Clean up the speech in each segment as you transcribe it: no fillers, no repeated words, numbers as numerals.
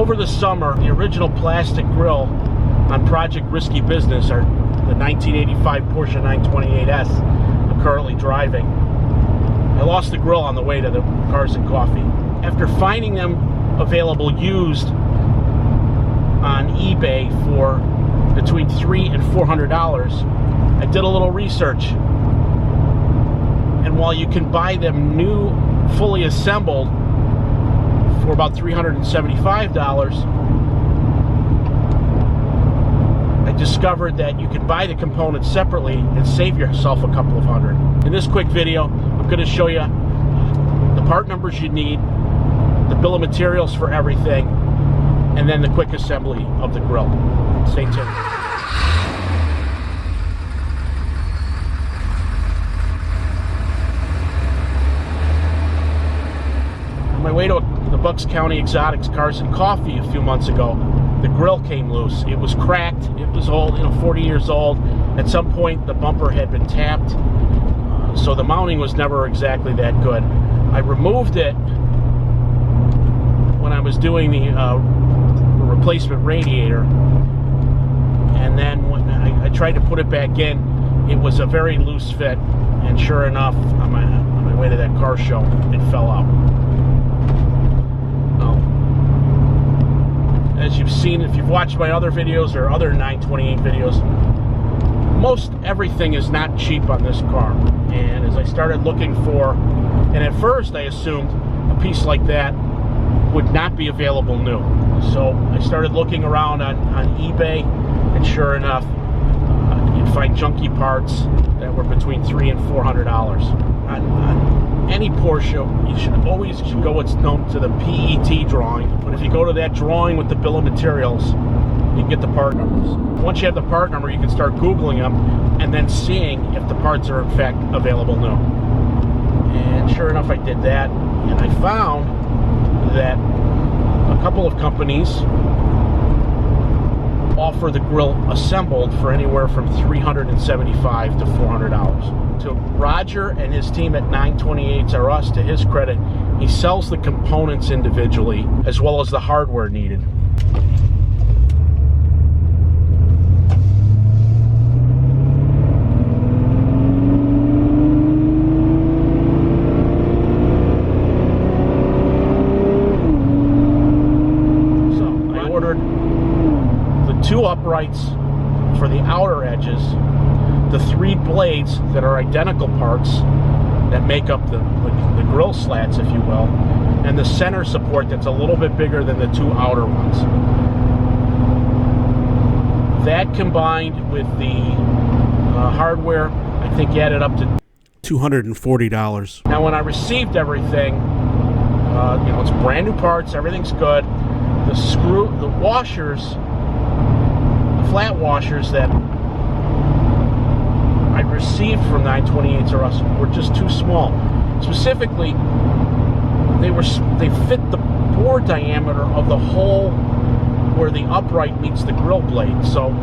over the summer, the original plastic grill on Project Risky Business, the 1985 Porsche 928S I'm currently driving, I lost the grill on the way to the Cars and Coffee. After finding them available used on eBay for between $300 and $400, I did a little research. And while you can buy them new, fully assembled for about $375, I discovered that you can buy the components separately and save yourself a couple of hundred. In this quick video, I'm going to show you the part numbers you need, the bill of materials for everything, and then the quick assembly of the grill. Stay tuned. On my way to the Bucks County Exotics Cars and Coffee a few months ago, the grill came loose. It was cracked. It was old, 40 years old. At some point, the bumper had been tapped, so the mounting was never exactly that good. I removed it when I was doing the replacement radiator, and then when I tried to put it back in, it was a very loose fit, and sure enough, on my way to that car show, it fell out. As you've seen, if you've watched my other videos or other 928 videos, most everything is not cheap on this car. And as I started looking for, and at first I assumed a piece like that would not be available new. So I started looking around on eBay, and sure enough, you'd find junky parts that were between $300 and $400. On any Porsche, you should always go what's known to the PET drawing. But if you go to that drawing with the bill of materials, you can get the part numbers. Once you have the part number, you can start Googling them and then seeing if the parts are in fact available new. And sure enough, I did that, and I found that a couple of companies offer the grill assembled for anywhere from $375 to $400. To Roger and his team at 928s R Us, to his credit, he sells the components individually as well as the hardware needed. So I ordered the 2 uprights for the outer edges, the 3 blades that are identical parts that make up the grill slats, if you will, and the center support that's a little bit bigger than the 2 outer ones. That combined with the hardware, I think added up to $240. Now when I received everything, it's brand new parts, everything's good. The washers, the flat washers that I received from 928s R Us were just too small. Specifically, they fit the bore diameter of the hole where the upright meets the grill blade, so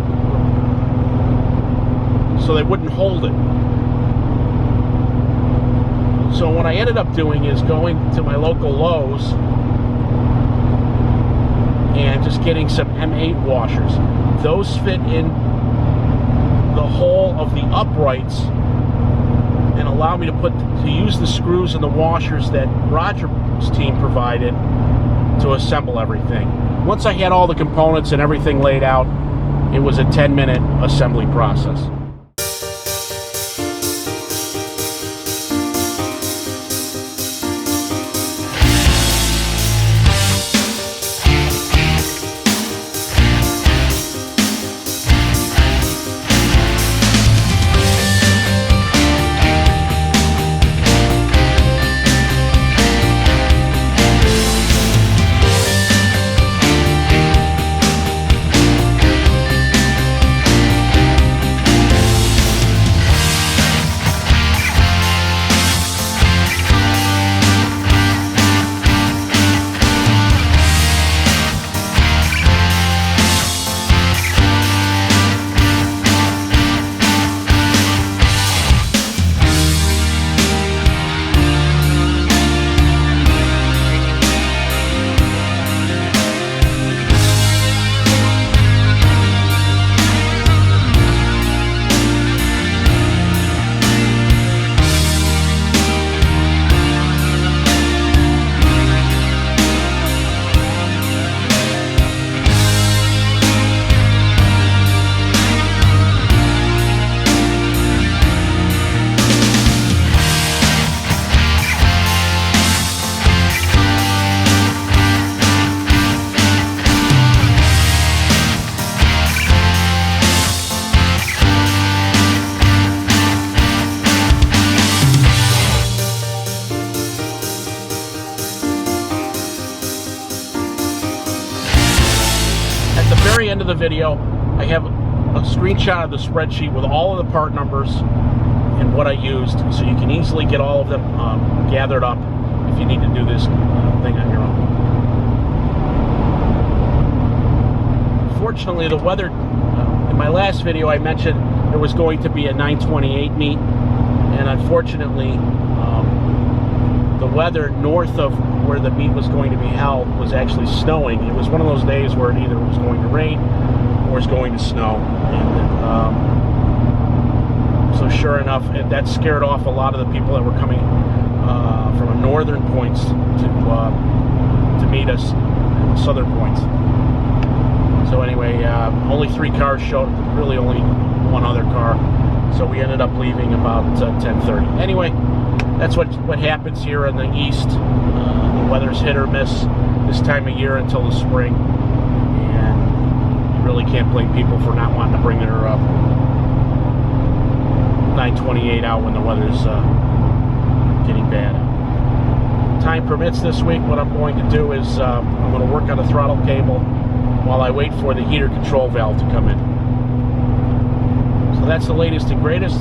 they wouldn't hold it. So what I ended up doing is going to my local Lowe's and just getting some M8 washers. Those fit in the hole of the uprights and allow me to use the screws and the washers that Roger's team provided to assemble everything. Once I had all the components and everything laid out, it was a 10-minute assembly process. very end of the video, I have a screenshot of the spreadsheet with all of the part numbers and what I used, so you can easily get all of them gathered up if you need to do this thing on your own. Fortunately, the weather, in my last video I mentioned there was going to be a 928 meet, and unfortunately the weather north of where the meet was going to be held was actually snowing. It was one of those days where it either was going to rain or was going to snow. And so sure enough, that scared off a lot of the people that were coming from northern points to meet us at the southern points. So anyway, only 3 cars showed, really only one other car. So we ended up leaving about 10:30. Anyway, that's what happens here in the east. The weather's hit or miss this time of year until the spring, and you really can't blame people for not wanting to bring their 928 out when the weather's getting bad. Time permits this week, what I'm going to do is I'm going to work on a throttle cable while I wait for the heater control valve to come in. So that's the latest and greatest.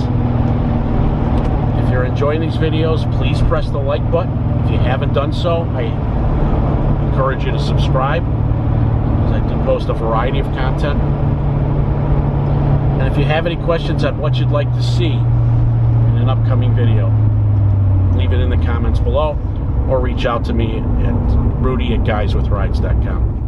If you're enjoying these videos, please press the like button. If you haven't done so, I encourage you to subscribe, because I do post a variety of content. And if you have any questions on what you'd like to see in an upcoming video, leave it in the comments below, or reach out to me at Rudy@guyswithrides.com.